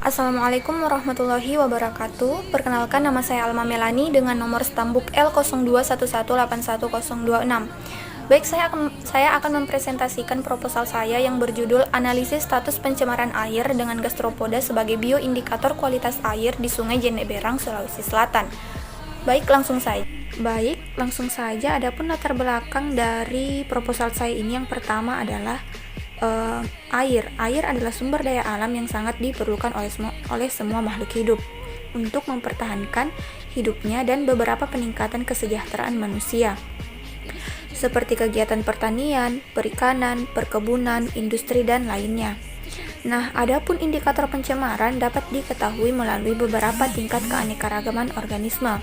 Assalamualaikum warahmatullahi wabarakatuh. Perkenalkan, nama saya Alma Melani dengan nomor stambuk L0211811026. Baik, saya akan mempresentasikan proposal saya yang berjudul Analisis Status Pencemaran Air dengan Gastropoda sebagai Bioindikator Kualitas Air di Sungai Jeneberang, Sulawesi Selatan. Baik, langsung saja. Adapun latar belakang dari proposal saya ini, yang pertama adalah air. Air adalah sumber daya alam yang sangat diperlukan oleh semua makhluk hidup untuk mempertahankan hidupnya dan beberapa peningkatan kesejahteraan manusia, seperti kegiatan pertanian, perikanan, perkebunan, industri, dan lainnya. Nah, adapun indikator pencemaran dapat diketahui melalui beberapa tingkat keanekaragaman organisme.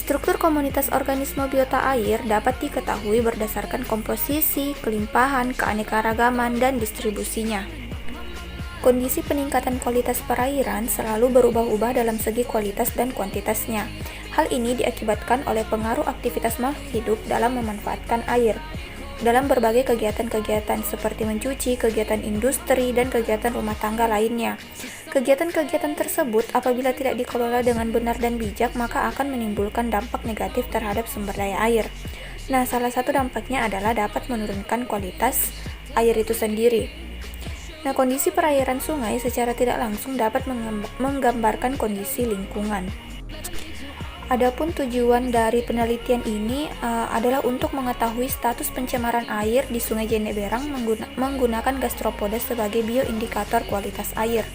Struktur komunitas organisme biota air dapat diketahui berdasarkan komposisi, kelimpahan, keanekaragaman, dan distribusinya. Kondisi peningkatan kualitas perairan selalu berubah-ubah dalam segi kualitas dan kuantitasnya. Hal ini diakibatkan oleh pengaruh aktivitas makhluk hidup dalam memanfaatkan air dalam berbagai kegiatan-kegiatan seperti mencuci, kegiatan industri, dan kegiatan rumah tangga lainnya. Kegiatan-kegiatan tersebut apabila tidak dikelola dengan benar dan bijak, maka akan menimbulkan dampak negatif terhadap sumber daya air. Nah, salah satu dampaknya adalah dapat menurunkan kualitas air itu sendiri. Nah, kondisi perairan sungai secara tidak langsung dapat menggambarkan kondisi lingkungan. Adapun tujuan dari penelitian ini adalah untuk mengetahui status pencemaran air di Sungai Jeneberang menggunakan Gastropoda sebagai bioindikator kualitas air.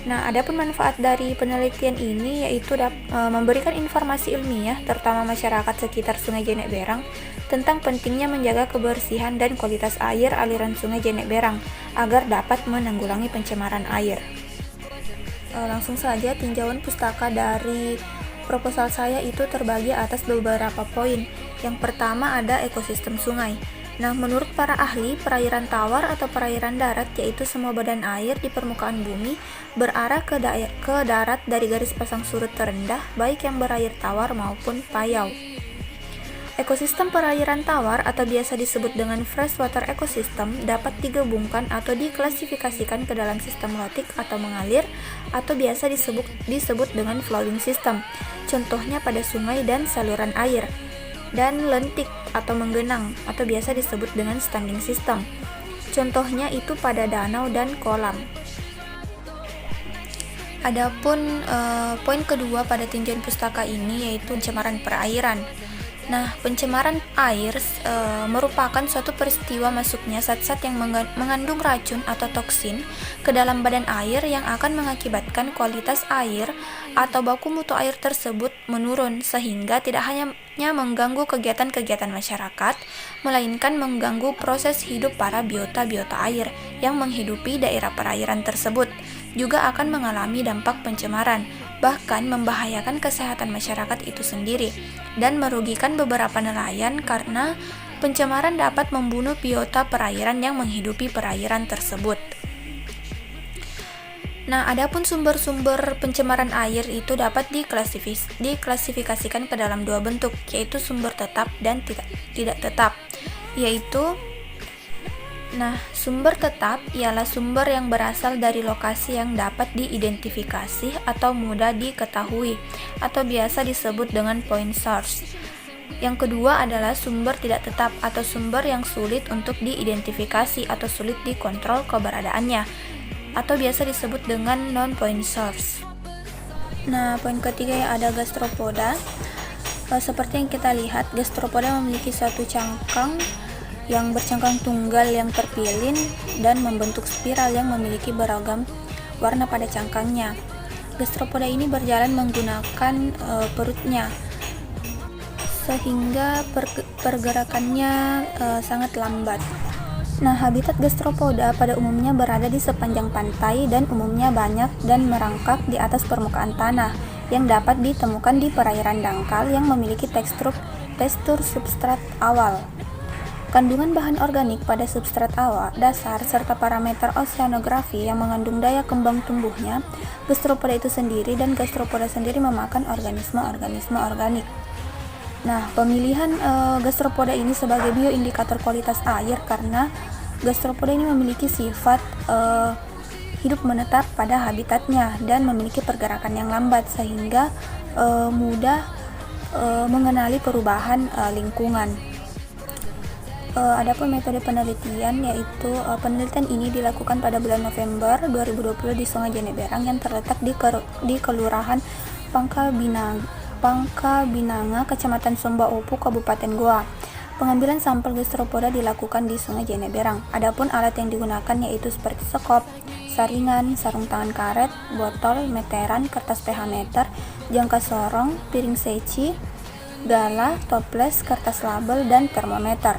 Nah, adapun manfaat dari penelitian ini yaitu memberikan informasi ilmiah terutama masyarakat sekitar Sungai Jeneberang tentang pentingnya menjaga kebersihan dan kualitas air aliran Sungai Jeneberang agar dapat menanggulangi pencemaran air. Langsung saja, tinjauan pustaka dari proposal saya itu terbagi atas beberapa poin. Yang pertama ada ekosistem sungai. Nah, menurut para ahli, perairan tawar atau perairan darat yaitu semua badan air di permukaan bumi berarah ke darat dari garis pasang surut terendah, baik yang berair tawar maupun payau. Ekosistem perairan tawar atau biasa disebut dengan freshwater ecosystem dapat digabungkan atau diklasifikasikan ke dalam sistem lotik atau mengalir atau biasa disebut dengan flowing system. Contohnya pada sungai dan saluran air. Dan lentik atau menggenang atau biasa disebut dengan standing system. Contohnya itu pada danau dan kolam. Adapun poin kedua pada tinjauan pustaka ini yaitu pencemaran perairan. Nah, pencemaran air merupakan suatu peristiwa masuknya zat-zat yang mengandung racun atau toksin ke dalam badan air yang akan mengakibatkan kualitas air atau baku mutu air tersebut menurun sehingga tidak hanya mengganggu kegiatan-kegiatan masyarakat, melainkan mengganggu proses hidup para biota-biota air yang menghidupi daerah perairan tersebut, juga akan mengalami dampak pencemaran, bahkan membahayakan kesehatan masyarakat itu sendiri, dan merugikan beberapa nelayan karena pencemaran dapat membunuh biota perairan yang menghidupi perairan tersebut. Nah, adapun sumber-sumber pencemaran air itu dapat diklasifikasikan ke dalam dua bentuk, yaitu sumber tetap dan tidak tetap. Sumber tetap ialah sumber yang berasal dari lokasi yang dapat diidentifikasi atau mudah diketahui, atau biasa disebut dengan point source. Yang kedua adalah sumber tidak tetap atau sumber yang sulit untuk diidentifikasi atau sulit dikontrol keberadaannya, atau biasa disebut dengan non-point source. Nah, poin ketiga yang ada gastropoda. Seperti yang kita lihat, gastropoda memiliki suatu cangkang yang bercangkang tunggal yang terpilin dan membentuk spiral yang memiliki beragam warna pada cangkangnya. Gastropoda ini berjalan menggunakan perutnya, sehingga pergerakannya sangat lambat. Nah, habitat gastropoda pada umumnya berada di sepanjang pantai dan umumnya banyak dan merangkak di atas permukaan tanah yang dapat ditemukan di perairan dangkal yang memiliki tekstur substrat awal. Kandungan bahan organik pada substrat awal dasar serta parameter oseanografi yang mengandung daya kembang tumbuhnya gastropoda itu sendiri dan gastropoda sendiri memakan organisme-organisme organik. Nah, pemilihan gastropoda ini sebagai bioindikator kualitas air karena gastropoda ini memiliki sifat hidup menetap pada habitatnya dan memiliki pergerakan yang lambat sehingga mudah mengenali perubahan lingkungan. Adapun metode penelitian yaitu penelitian ini dilakukan pada bulan November 2020 di Sungai Jeneberang yang terletak di Kelurahan Pangkabinanga, Kecamatan Sumba Opu, Kabupaten Goa. Pengambilan sampel gastropoda dilakukan di Sungai Jeneberang. Adapun alat yang digunakan yaitu seperti sekop, saringan, sarung tangan karet, botol, meteran, kertas pH meter, jangka sorong, piring seci, gala, toples, kertas label, dan termometer.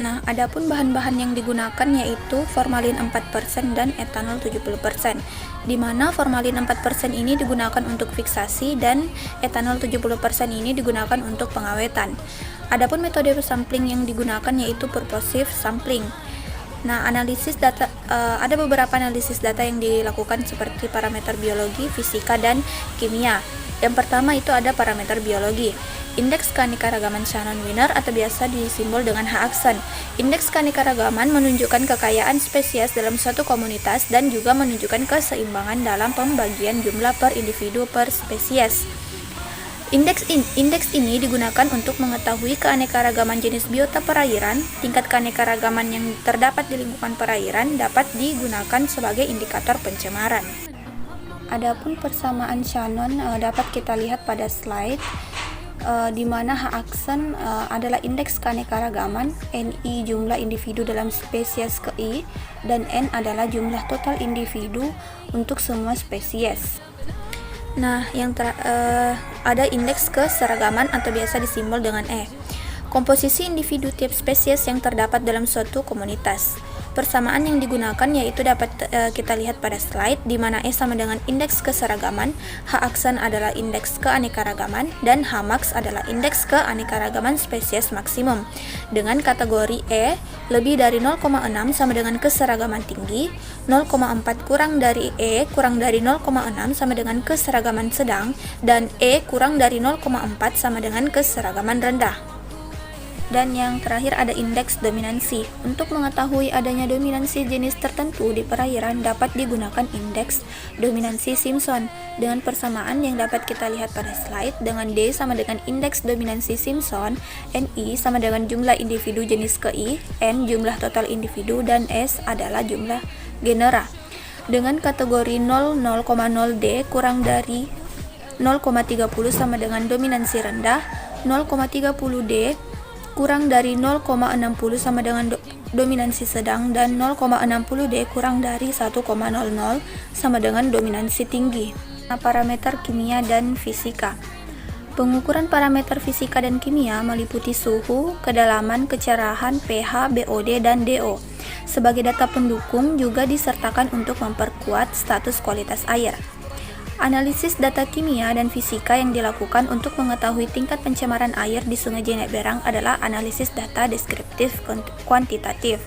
Nah, adapun bahan-bahan yang digunakan yaitu formalin 4% dan etanol 70%, di mana formalin 4% ini digunakan untuk fiksasi dan etanol 70% ini digunakan untuk pengawetan. Adapun metode sampling yang digunakan yaitu purposive sampling. Nah, analisis data ada beberapa analisis data yang dilakukan seperti parameter biologi, fisika, dan kimia. Yang pertama itu ada parameter biologi. Indeks keanekaragaman Shannon-Wiener atau biasa disimbol dengan H-aksen. Indeks keanekaragaman menunjukkan kekayaan spesies dalam suatu komunitas dan juga menunjukkan keseimbangan dalam pembagian jumlah per individu per spesies. Indeks ini digunakan untuk mengetahui keanekaragaman jenis biota perairan. Tingkat keanekaragaman yang terdapat di lingkungan perairan dapat digunakan sebagai indikator pencemaran. Adapun persamaan Shannon dapat kita lihat pada slide, di mana H-aksen adalah indeks keanekaragaman, Ni jumlah individu dalam spesies ke I, dan N adalah jumlah total individu untuk semua spesies. Nah, ada indeks keseragaman atau biasa disimbol dengan E. Komposisi individu tiap spesies yang terdapat dalam suatu komunitas. Persamaan yang digunakan yaitu dapat kita lihat pada slide, di mana E sama dengan indeks keseragaman, H-aksen adalah indeks keanekaragaman, dan H-max adalah indeks keanekaragaman spesies maksimum. Dengan kategori E lebih dari 0,6 sama dengan keseragaman tinggi, 0,4 kurang dari E kurang dari 0,6 sama dengan keseragaman sedang, dan E kurang dari 0,4 sama dengan keseragaman rendah. Dan yang terakhir ada indeks dominansi. Untuk mengetahui adanya dominansi jenis tertentu di perairan dapat digunakan indeks dominansi Simpson dengan persamaan yang dapat kita lihat pada slide, dengan D sama dengan indeks dominansi Simpson, Ni sama dengan jumlah individu jenis ke I, N jumlah total individu, dan S adalah jumlah genera. Dengan kategori 0,0D kurang dari 0,30 sama dengan dominansi rendah, 0,30D kurang dari 0,60 sama dengan dominansi sedang, dan 0,60D kurang dari 1,00 sama dengan dominansi tinggi. Nah, parameter kimia dan fisika. Pengukuran parameter fisika dan kimia meliputi suhu, kedalaman, kecerahan, pH, BOD, dan DO. Sebagai data pendukung juga disertakan untuk memperkuat status kualitas air. Analisis data kimia dan fisika yang dilakukan untuk mengetahui tingkat pencemaran air di Sungai Jeneberang adalah analisis data deskriptif kuantitatif.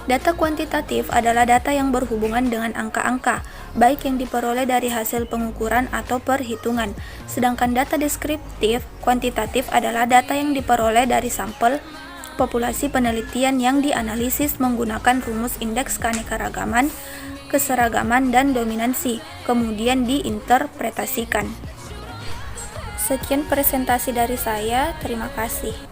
Data kuantitatif adalah data yang berhubungan dengan angka-angka, baik yang diperoleh dari hasil pengukuran atau perhitungan. Sedangkan data deskriptif kuantitatif adalah data yang diperoleh dari sampel populasi penelitian yang dianalisis menggunakan rumus indeks keanekaragaman, keseragaman, dan dominansi, kemudian diinterpretasikan. Sekian presentasi dari saya, terima kasih.